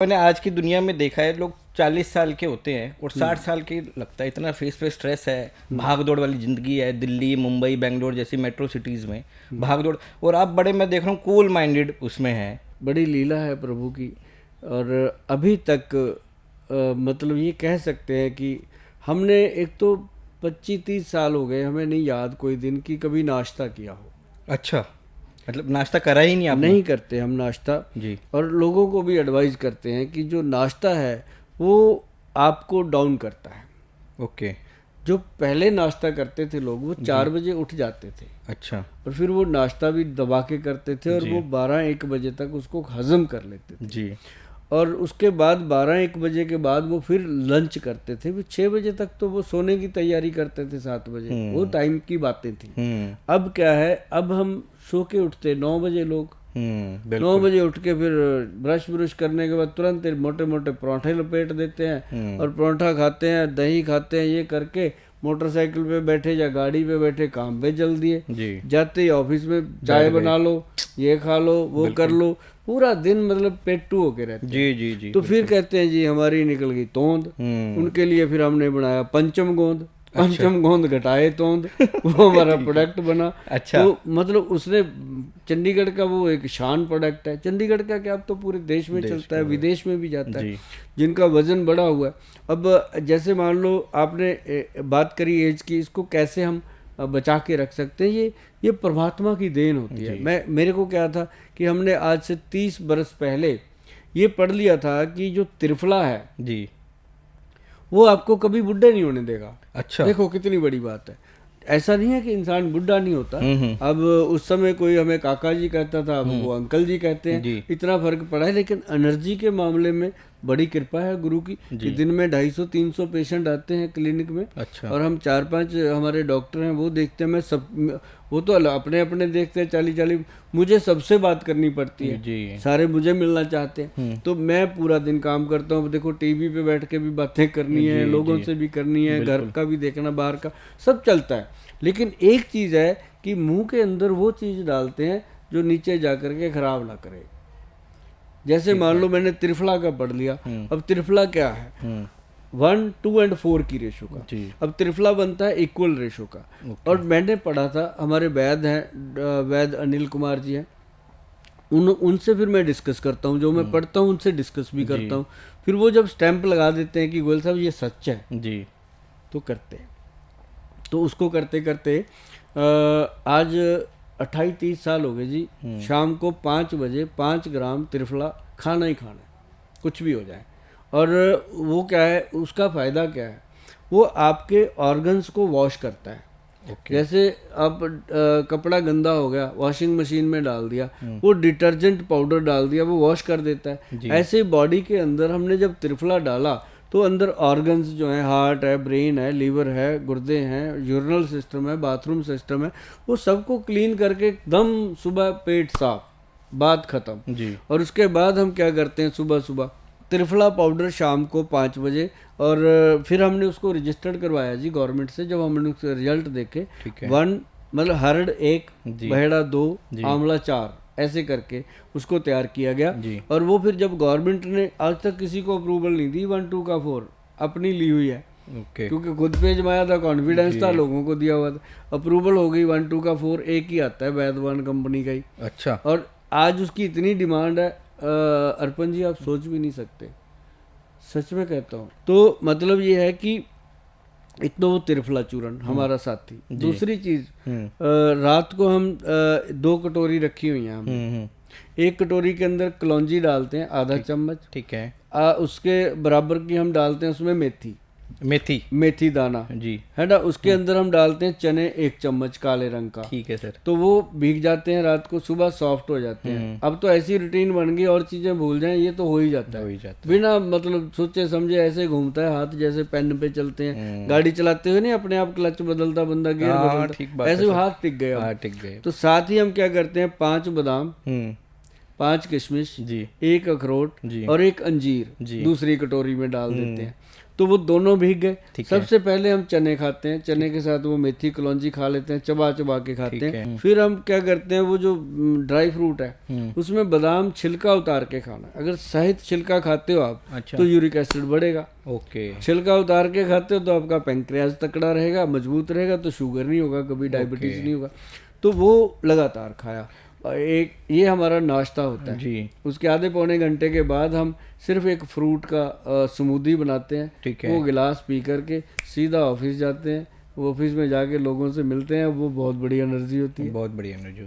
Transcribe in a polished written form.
मैंने आज की दुनिया में देखा है, लोग 40 साल के होते हैं और 60 साल के लगता है। इतना फेस पे स्ट्रेस है, भाग दौड़ वाली ज़िंदगी है, दिल्ली मुंबई बेंगलोर जैसी मेट्रो सिटीज़ में भाग दौड़। और आप बड़े, मैं देख रहा हूँ, कूल माइंडेड उसमें हैं। बड़ी लीला है प्रभु की। और अभी तक मतलब ये कह सकते हैं कि हमने एक तो 25-30 साल हो गए, हमें नहीं याद कोई दिन कि कभी नाश्ता किया हो। अच्छा, मतलब नाश्ता करा ही नहीं आपने? नहीं करते हम नाश्ता। जी। और लोगों को भी एडवाइस करते हैं कि जो नाश्ता है वो आपको डाउन करता है। ओके। जो पहले नाश्ता करते थे लोग, वो 4 बजे उठ जाते थे अच्छा। और फिर वो नाश्ता भी दबा के करते थे और जी। वो 12-1 बजे तक उसको हजम कर लेते थे। जी। और उसके बाद 12-1 बजे के बाद वो फिर लंच करते थे। फिर 6 बजे तक तो वो सोने की तैयारी करते थे, 7 बजे। वो टाइम की बातें थी। अब क्या है, अब हम सो के उठते 9 बजे लोग। 9 बिल्कुल। बजे उठ के फिर ब्रश ब्रश करने के बाद तुरंत मोटे मोटे पराठे लपेट देते हैं और पराठा खाते हैं, दही खाते हैं। ये करके मोटरसाइकिल पे बैठे या गाड़ी पे बैठे काम पे चल दिए। जी। जाते ही ऑफिस में चाय बना लो, ये खा लो, वो कर लो। पूरा दिन मतलब पेट्टू होके रहते हैं। जी जी जी। तो फिर कहते हैं जी हमारी निकल गई तोंद। उनके लिए फिर हमने बनाया पंचम गोंद। पंचम गोंद घटाए तोंद, वो हमारा प्रोडक्ट बना। अच्छा। तो मतलब उसने चंडीगढ़ का वो एक शान प्रोडक्ट है। चंडीगढ़ का क्या, अब तो पूरे देश में चलता है, विदेश में भी जाता है, जिनका वजन बढ़ा हुआ है। अब जैसे मान लो आपने बात करी एज की, इसको कैसे हम बचा के रख सकते हैं, ये परमात्मा की देन होती है। मेरे को क्या था कि हमने आज से 30 बरस पहले ये पढ़ लिया था कि जो त्रिफला है जी, वो आपको कभी बुढ़े नहीं होने देगा। अच्छा। देखो कितनी बड़ी बात है। ऐसा नहीं है कि इंसान बुढ़ा नहीं होता। अब उस समय कोई हमें काका जी कहता था, अब वो अंकल जी कहते हैं। इतना फर्क पड़ा है। लेकिन एनर्जी के मामले में बड़ी कृपा है गुरु की कि दिन में 250-300 पेशेंट आते हैं क्लिनिक में। अच्छा। और हम 4-5 हमारे डॉक्टर हैं, वो देखते हैं। मैं सब, वो तो अपने अपने देखते हैं 40-40। मुझे सबसे बात करनी पड़ती है जी। सारे मुझे मिलना चाहते हैं। तो मैं पूरा दिन काम करता हूँ। देखो टीवी पे बैठ के भी बातें करनी है, लोगों से भी करनी है, घर का भी देखना, बाहर का सब चलता है। लेकिन एक चीज़ है कि मुंह के अंदर वो चीज़ डालते हैं जो नीचे जा कर के खराब ना करे। जैसे मान लो मैंने त्रिफला का पढ़ लिया। अब त्रिफला क्या है, 1, 2 और 4 की रेशो का। अब त्रिफला बनता है इक्वल रेशो का। और मैंने पढ़ा था, हमारे वैद हैं, वैद अनिल कुमार जी हैं, उनसे फिर मैं डिस्कस करता हूँ। जो मैं पढ़ता हूँ उनसे डिस्कस भी करता हूँ। फिर वो जब स्टैंप लगा देते हैं कि गोयल साहब ये सच है जी, तो करते हैं। तो उसको करते करते आज 28-30 साल हो गए जी। शाम को 5 बजे 5 ग्राम त्रिफला खाना ही खाना है, कुछ भी हो जाए। और वो क्या है, उसका फ़ायदा क्या है, वो आपके ऑर्गन्स को वॉश करता है। जैसे आप कपड़ा गंदा हो गया, वॉशिंग मशीन में डाल दिया, वो डिटर्जेंट पाउडर डाल दिया, वो वॉश कर देता है। ऐसे बॉडी के अंदर हमने जब त्रिफला डाला तो अंदर ऑर्गन्स जो हैं, हार्ट है, ब्रेन है, लीवर है, गुर्दे हैं, यूरिनल सिस्टम है, बाथरूम सिस्टम है, वो सबको क्लीन करके एकदम सुबह पेट साफ, बात ख़त्म जी। और उसके बाद हम क्या करते हैं, सुबह सुबह त्रिफला पाउडर शाम को 5 बजे। और फिर हमने उसको रजिस्टर्ड करवाया जी गवर्नमेंट से। जब हमने उसके रिजल्ट देखे, 1 मतलब हरड़ 1, बहेड़ा 2, आंवला 4, ऐसे करके उसको तैयार किया गया। और वो फिर जब गवर्नमेंट ने आज तक किसी को अप्रूवल नहीं दी 1, 2 का 4, अपनी ली हुई है। क्योंकि खुद पे जमाया था, कॉन्फिडेंस था, लोगों को दिया हुआ था, अप्रूवल हो गई। 1, 2 का 4 एक ही आता है, वैदवान कंपनी का ही। अच्छा। और आज उसकी इतनी डिमांड है अर्पण जी, आप सोच भी नहीं सकते, सच में कहता हूँ। तो मतलब ये है कि एक तो वो त्रिफला चूर्ण हमारा साथी। दूसरी चीज, रात को हम 2 कटोरी रखी हुई हैं हम। एक कटोरी के अंदर कलौंजी डालते हैं, आधा चम्मच, ठीक है। उसके बराबर की हम डालते हैं उसमें मेथी दाना जी, है ना। उसके अंदर हम डालते हैं चने 1 चम्मच काले रंग का, ठीक है सर। तो वो भीग जाते हैं, रात को सुबह सॉफ्ट हो जाते हैं। अब तो ऐसी रूटीन बन गई, और चीजें भूल जाएं, ये तो हो ही जाता है बिना मतलब सोचे समझे। ऐसे घूमता है हाथ, जैसे पेन पे चलते हैं, गाड़ी चलाते हुए नहीं अपने आप क्लच बदलता बंदा, गियर बदलता, ऐसे हाथ टिक गए। तो साथ ही हम क्या करते हैं, 5 बादाम, 5 किशमिश, जी 1 अखरोट जी। और 1 अंजीर जी। दूसरी कटोरी में डाल देते हैं। तो वो दोनों भीग गए। ठीक है। सबसे पहले हम चने खाते हैं, चने के साथ वो मेथी कलौंजी खा लेते हैं, चबा चबा के खाते ठीक हैं। है। फिर हम क्या करते हैं, वो जो ड्राई फ्रूट है उसमें बादाम छिलका उतार के खाना। अगर सहित छिलका खाते हो आप अच्छा। तो यूरिक एसिड बढ़ेगा। ओके। छिलका उतार के खाते हो तो आपका पेंक्रियाज तकड़ा रहेगा, मजबूत रहेगा, तो शुगर नहीं होगा, कभी डायबिटीज नहीं होगा। तो वो लगातार खाया। और एक ये हमारा नाश्ता होता है जी। उसके आधे पौने घंटे के बाद हम सिर्फ एक फ्रूट का स्मूदी बनाते हैं। ठीक है। वो गिलास पी करके सीधा ऑफिस जाते हैं। वो ऑफिस में जाके लोगों से मिलते हैं, वो बहुत बड़ी एनर्जी होती है। बहुत बढ़िया एनर्जी